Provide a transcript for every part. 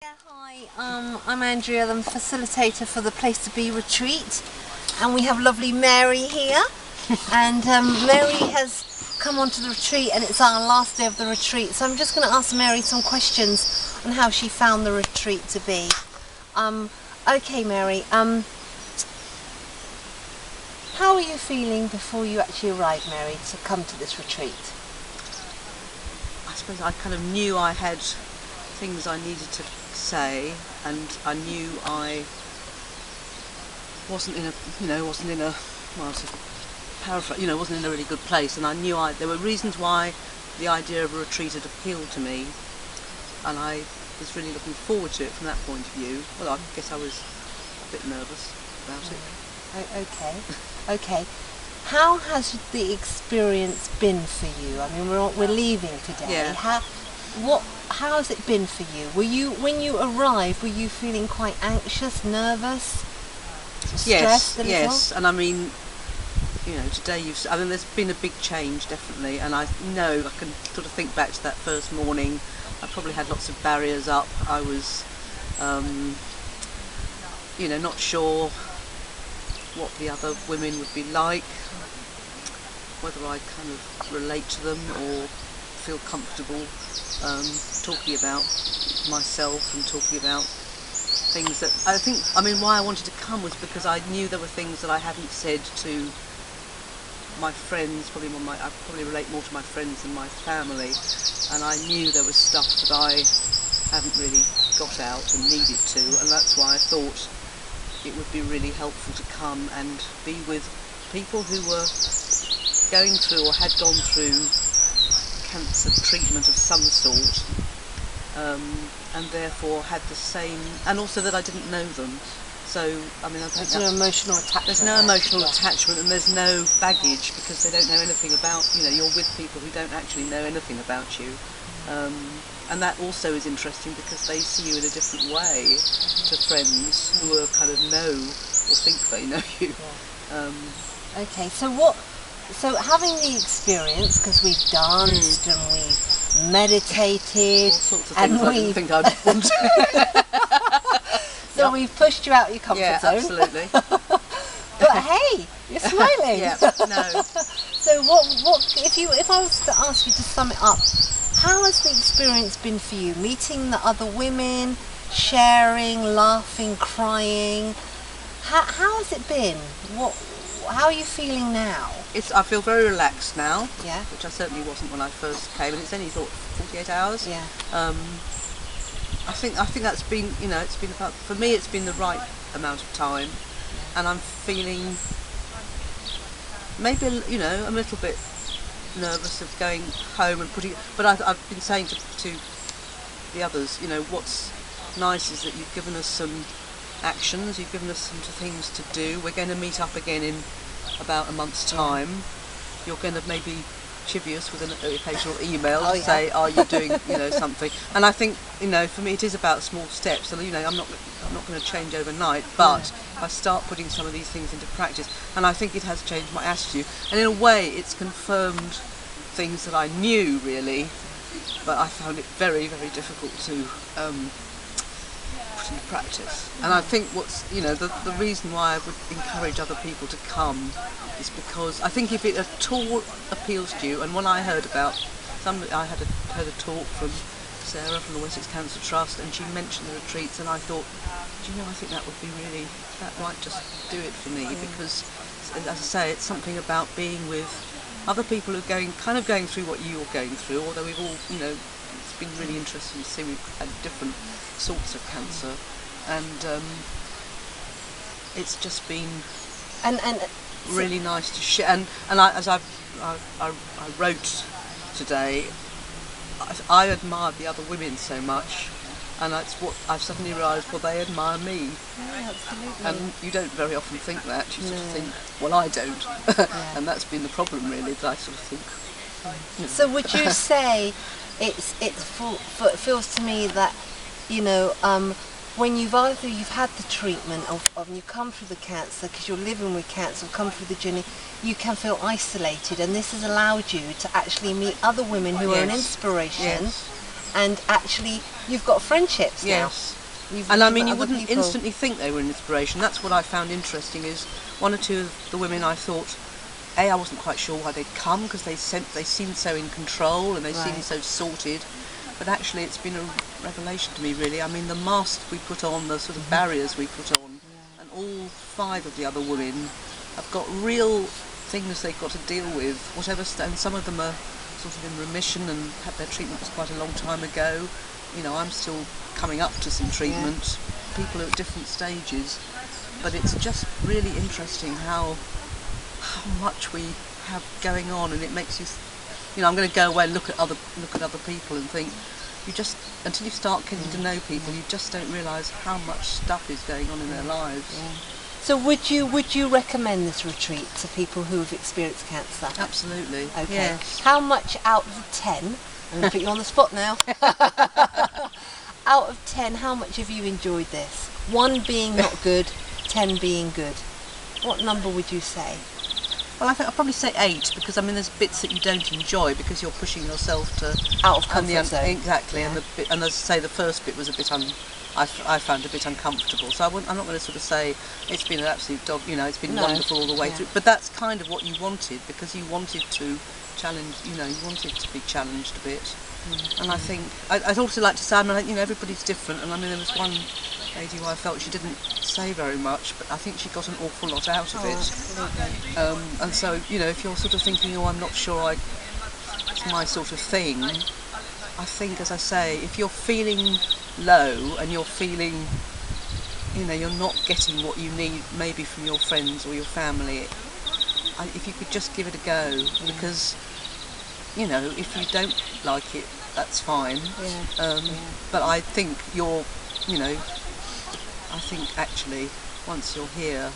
Yeah, hi, I'm Andrea, I'm the facilitator for the Place to Be retreat, and we have lovely Mary here. And Mary has come onto the retreat, and it's our last day of the retreat, so I'm just going to ask Mary some questions on how she found the retreat to be. Okay, Mary, how are you feeling before you actually arrived, Mary, to come to this retreat? I suppose I kind of knew I had things I needed to say, and I knew I wasn't in a, wasn't in a, well, to paraphrase, wasn't in a really good place, and I knew there were reasons why the idea of a retreat had appealed to me, and I was really looking forward to it from that point of view. Well, I guess I was a bit nervous about it. Okay. How has the experience been for you? I mean, we're leaving today. Yeah. How has it been for you? When you arrived, were you feeling quite anxious, nervous, stressed a little? Yes, and I mean, today there's been a big change, definitely, and I know I can sort of think back to that first morning. I probably had lots of barriers up. I was, not sure what the other women would be like, whether I kind of relate to them or feel comfortable talking about myself and talking about things that why I wanted to come was because I knew there were things that I hadn't said to my friends. I probably relate more to my friends than my family, and I knew there was stuff that I hadn't really got out and needed to, and that's why I thought it would be really helpful to come and be with people who were going through or had gone through cancer treatment of some sort, and therefore had the same, and also that I didn't know them. So, I think there's no emotional attachment. There's no emotional attachment, and there's no baggage, because they don't know anything about, you're with people who don't actually know anything about you. And that also is interesting because they see you in a different way to friends who are kind of know or think they know you. Yeah. Okay, so having the experience, because we've danced and we've meditated, all sorts of things I didn't think I'd want to. So we've pushed you out of your comfort zone. Yeah, absolutely. But hey, you're smiling. Yeah, no. So if I was to ask you to sum it up, how has the experience been for you? Meeting the other women, sharing, laughing, crying. How has it been? How are you feeling now? I feel very relaxed now. Yeah. Which I certainly wasn't when I first came, and it's only 48 hours. Yeah. I think that's been, it's been about, for me it's been the right amount of time, and I'm feeling maybe a little bit nervous of going home and but I've been saying to the others, what's nice is that you've given us some actions, you've given us some things to do. We're going to meet up again in about a month's time. You're going to maybe chivvy us with an occasional email to say, are you doing something? And I think for me it is about small steps, and I'm not going to change overnight, but I start putting some of these things into practice, and I think it has changed my attitude, and in a way it's confirmed things that I knew really, but I found it very, very difficult to put into practice. And I think the reason why I would encourage other people to come is because I think if it at all appeals to you, and when I heard about I heard a talk from Sarah from the Wessex Cancer Trust, and she mentioned the retreats, and I thought, I think that would be really, that might just do it for me, because as I say, it's something about being with other people who are going through what you're going through, although we've all, it's been really interesting to see we've had different sorts of cancer, and it's just been really nice to share. And as I wrote today, I admired the other women so much, and that's what I've suddenly realised. Well, they admire me. Yeah, absolutely. And you don't very often think that. You sort of think, well, I don't. And that's been the problem, really, that I sort of think. So would you say it feels to me that when you've had the treatment of you come through the cancer, because you're living with cancer, come through the journey, you can feel isolated, and this has allowed you to actually meet other women who are an inspiration, and actually you've got friendships Yes. now. And I mean, met you other wouldn't people. instantly think they were an inspiration. That's what I found interesting, is one or two of the women I thought, I wasn't quite sure why they'd come, because they seemed so in control and they Right. seemed so sorted. But actually it's been a revelation to me, really. I mean, the mask we put on, the sort of barriers we put on, and all 5 of the other women have got real things they've got to deal with, whatever, and some of them are sort of in remission and had their treatments quite a long time ago. You know, I'm still coming up to some treatment. People are at different stages, but it's just really interesting how much we have going on, and it makes you, you know, I'm going to go away and look at other people and think, you just, until you start getting to know people, you just don't realise how much stuff is going on in their lives. Yeah. So would you recommend this retreat to people who have experienced cancer? Absolutely. Okay. Yes. How much out of 10? I'm going to put you on the spot now. Out of 10, how much have you enjoyed this? 1 being not good, 10 being good. What number would you say? Well, I think I'll probably say 8, because I mean there's bits that you don't enjoy because you're pushing yourself to Out of comfort zone. Exactly, Yeah. and as I say, the first bit was a bit I found a bit uncomfortable. So I'm not going to sort of say it's been an absolute dog. You know, it's been wonderful all the way through. But that's kind of what you wanted, because you wanted to challenge. You know, you wanted to be challenged a bit. And I think I'd also like to say, I mean, you know, everybody's different, and I mean there was one lady who I felt she didn't say very much, but I think she got an awful lot out of it. Absolutely. And so, you know, if you're sort of thinking, oh, I'm not sure it's my sort of thing, I think, as I say, if you're feeling low and you're feeling, you know, you're not getting what you need maybe from your friends or your family, if you could just give it a go, because, you know, if you don't like it, that's fine. But I think you know, I think actually once you're here,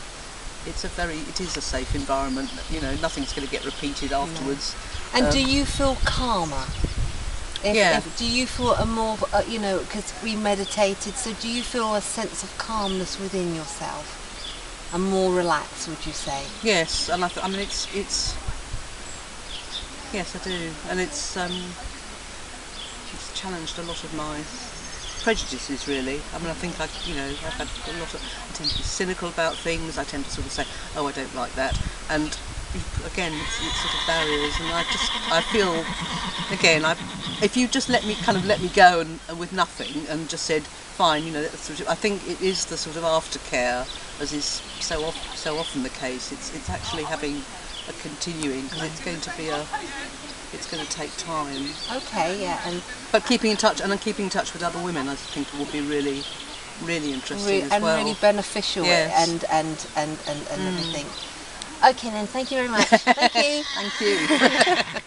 it is a safe environment. You know, nothing's going to get repeated afterwards. And do you feel calmer? Do you feel a more, you know, because we meditated, so do you feel a sense of calmness within yourself? And more relaxed, would you say? Yes, and I mean it's yes, I do, and it's challenged a lot of my prejudices, really. I mean, I think I've had a lot of, I tend to be cynical about things. I tend to sort of say, oh, I don't like that, and again, it's sort of barriers, and I feel, again, if you just let me go and with nothing, and just said, fine, you know, I think it is the sort of aftercare, as is so often the case. It's actually having a continuing, because it's going to take time. Okay, yeah, But keeping in touch with other women, I think will be really, really interesting as well. And really beneficial. Yes. and everything. Okay then, thank you very much. Thank you. Thank you.